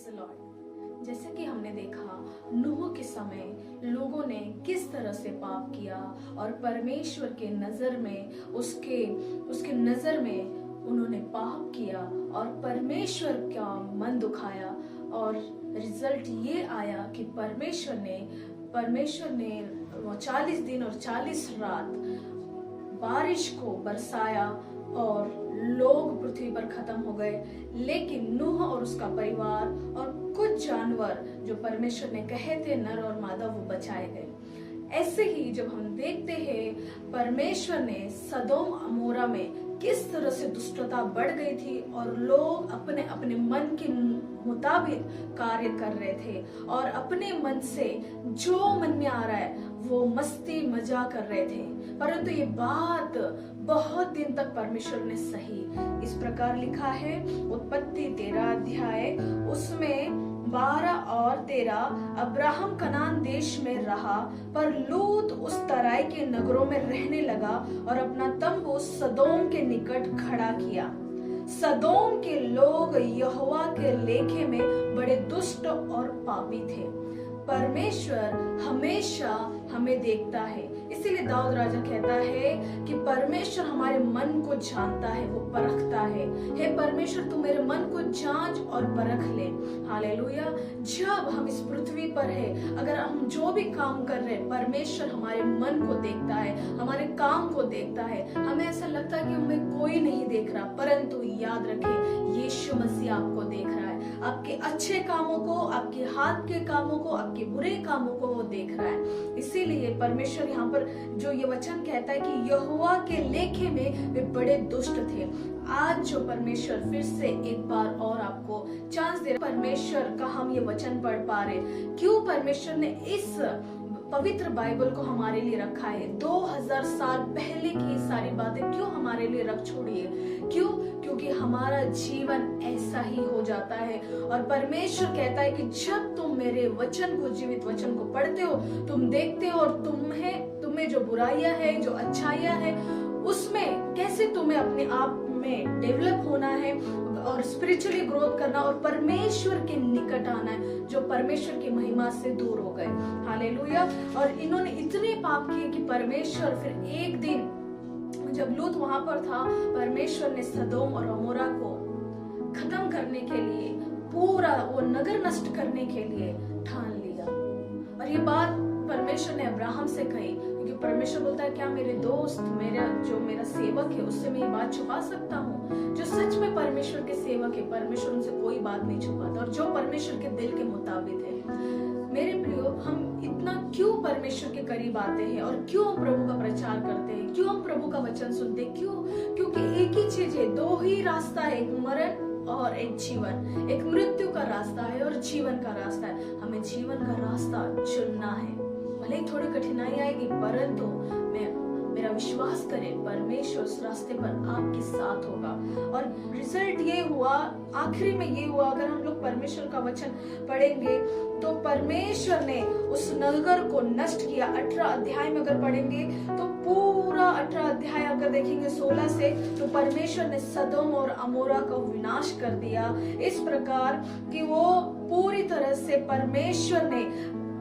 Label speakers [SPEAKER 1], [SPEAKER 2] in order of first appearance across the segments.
[SPEAKER 1] The Lord. जैसे कि हमने देखा नूह के समय लोगों ने किस तरह से पाप किया और परमेश्वर के नजर में उसके नजर में उन्होंने पाप किया और परमेश्वर का मन दुखाया, और रिजल्ट ये आया कि परमेश्वर ने 40 दिन और 40 रात बारिश को बरसाया और लोग पृथ्वी पर खत्म हो गए। लेकिन नूह और उसका परिवार और कुछ जानवर जो परमेश्वर ने कहे थे नर और मादा, वो बचाए गए। ऐसे ही जब हम देखते हैं परमेश्वर ने सदोम अमोरा में किस तरह से दुष्टता बढ़ गई थी और लोग अपने अपने मन के मुताबिक कार्य कर रहे थे और अपने मन से जो मन में आ रहा है वो मस्ती मजा कर रहे थे, परंतु ये बात बहुत दिन तक परमेश्वर ने सही। इस प्रकार लिखा है उत्पत्ति 13 अध्याय उसमें 12 और 13, अब्राहम कनान देश में रहा, पर लूत उस तराई के नगरों में रहने लगा और अपना तंबू सदोम के निकट खड़ा किया। सदोम के लोग यहोवा के लेखे में बड़े दुष्ट और पापी थे। परमेश्वर हमेशा हमें देखता है, इसीलिए दाऊद राजा कहता है कि परमेश्वर हमारे मन को जानता है, वो परखता है। हे परमेश्वर, तू मेरे मन को जांच और परख ले। हालेलुया। जब हम इस पृथ्वी पर है, अगर हम जो भी काम कर रहे हैं, परमेश्वर हमारे मन को देखता है, हमारे काम को देखता है। हमें ऐसा लगता है कि हमें कोई नहीं देख रहा, परंतु याद रखें यीशु मसीह आपको देख रहा है। आपके अच्छे कामों को, आपके हाथ के कामों को, आपके बुरे कामों को वो देख रहा है। इसीलिए परमेश्वर यहाँ पर जो ये वचन कहता है कि यहोवा के लेखे में वे बड़े दुष्ट थे। आज जो परमेश्वर फिर से एक बार और आपको चांस दे रहा, परमेश्वर का हम ये वचन पढ़ पा रहे, क्यों परमेश्वर ने इस पवित्र बाइबल को हमारे लिए रखा है। 2000 साल पहले की सारी बातें क्यों हमारे लिए रख छोड़ी है? क्यों? क्योंकि हमारा जीवन ऐसा ही हो जाता है और परमेश्वर कहता है कि जब तुम मेरे वचन को, जीवित वचन को पढ़ते हो, तुम देखते हो और तुम्हें जो बुराइयां है, जो अच्छाइयां है, उसमें कैसे तुम्हें अपने आप में डेवलप होना है और स्पिरिचुअली ग्रोथ करना और परमेश्वर के निकट आना है, जो परमेश्वर की महिमा से दूर हो गए। हालेलुया। और इन्होंने इतने पाप किए कि परमेश्वर फिर एक दिन जब लूत वहां पर था, परमेश्वर ने सदोम और अमोरा को खत्म करने के लिए, पूरा वो नगर नष्ट करने के लिए ठान लिया। और ये बात परमेश्वर ने अब्राहम से कही, क्योंकि परमेश्वर बोलता है क्या मेरे दोस्त, मेरा सेवक है, उससे मैं ये बात छुपा सकता हूँ? जो सच में परमेश्वर के सेवक है, परमेश्वर उनसे कोई बात नहीं छुपाता और जो परमेश्वर के दिल के मुताबिक है। मेरे प्रियो, हम इतना क्यों परमेश्वर के करीब आते हैं और क्यों हम प्रभु का प्रचार करते हैं, क्यों हम प्रभु का वचन सुनते हैं? क्यों? क्योंकि एक ही चीज है, दो ही रास्ता है, एक मरण और एक जीवन। एक मृत्यु का रास्ता है और जीवन का रास्ता है। हमें जीवन का रास्ता चुनना है। भले ही थोड़ी कठिनाई आएगी, परंतु मेरा विश्वास करें, परमेश्वर उस रास्ते पर आपके साथ होगा। और रिजल्ट ये हुआ, आखिरी में ये हुआ, अगर हम लोग परमेश्वर का वचन पढ़ेंगे तो परमेश्वर ने उस नगर को नष्ट किया। 18 अध्याय में अगर पढ़ेंगे तो पूरा 18 अध्याय अगर देखेंगे 16 से, तो परमेश्वर ने सदोम और अमोरा को विनाश कर दिया, इस प्रकार कि वो पूरी तरह से परमेश्वर ने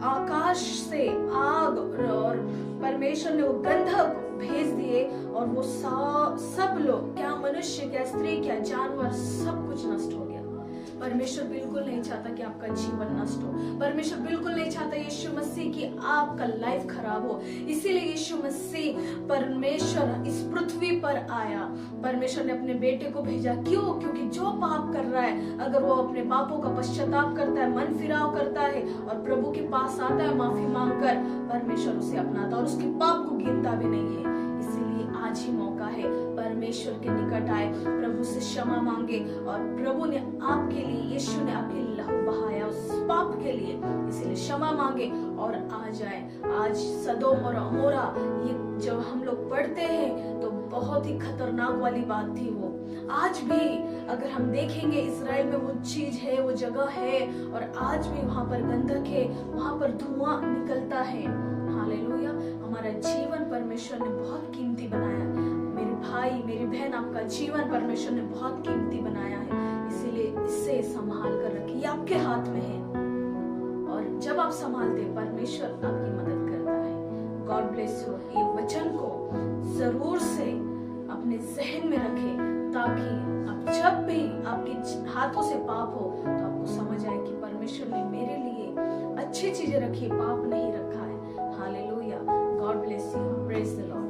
[SPEAKER 1] आकाश से आग और परमेश्वर ने वो गंधक भेज दिए और वो सब लोग, क्या मनुष्य, क्या स्त्री, क्या जानवर, सब कुछ नष्ट हो गया। परमेश्वर बिल्कुल नहीं चाहता कि आपका जीवन नष्ट हो। परमेश्वर बिल्कुल नहीं चाहता यीशु मसीह की आपका लाइफ खराब हो। इसीलिए यीशु मसीह, परमेश्वर इस पृथ्वी पर आया। परमेश्वर ने अपने बेटे को भेजा। क्यों? क्योंकि जो पाप कर रहा है, अगर वो अपने पापों का पश्चाताप करता है, मन फिराव करता है और प्रभु के पास आता है माफी मांगकर, परमेश्वर उसे अपनाता और उसके पाप को गिनता भी नहीं है। आज ही मौका है, परमेश्वर के निकट आए, प्रभु से क्षमा मांगे और प्रभु ने आपके लिए, यीशु ने आपके लहू बहाया उस पाप के लिए, इसीलिए क्षमा मांगे और आ जाए। आज सदोम और अमोरा, ये जब हम लोग पढ़ते हैं तो बहुत ही खतरनाक वाली बात थी वो। आज भी अगर हम देखेंगे इजराइल में वो चीज है, वो जगह है और आज भी वहां पर गंधक है, वहां पर धुआं निकलता है। हालेलुया। हमारा जीवन परमेश्वर ने बहुत कीमती बनाया। मेरे भाई, मेरी बहन, आपका जीवन परमेश्वर ने बहुत कीमती बनाया है, इसीलिए इसे संभाल कर रखिए। या आपके हाथ में है, और जब आप संभालते हैं परमेश्वर आपकी मदद करता है। God bless you. ये वचन को जरूर से अपने जहन में रखें, ताकि आप जब भी आपके हाथों से पाप हो तो आपको समझ आए कि परमेश्वर ने मेरे लिए अच्छी चीजें रखी, पाप नहीं रखा है। Hallelujah. God bless you. Praise the Lord.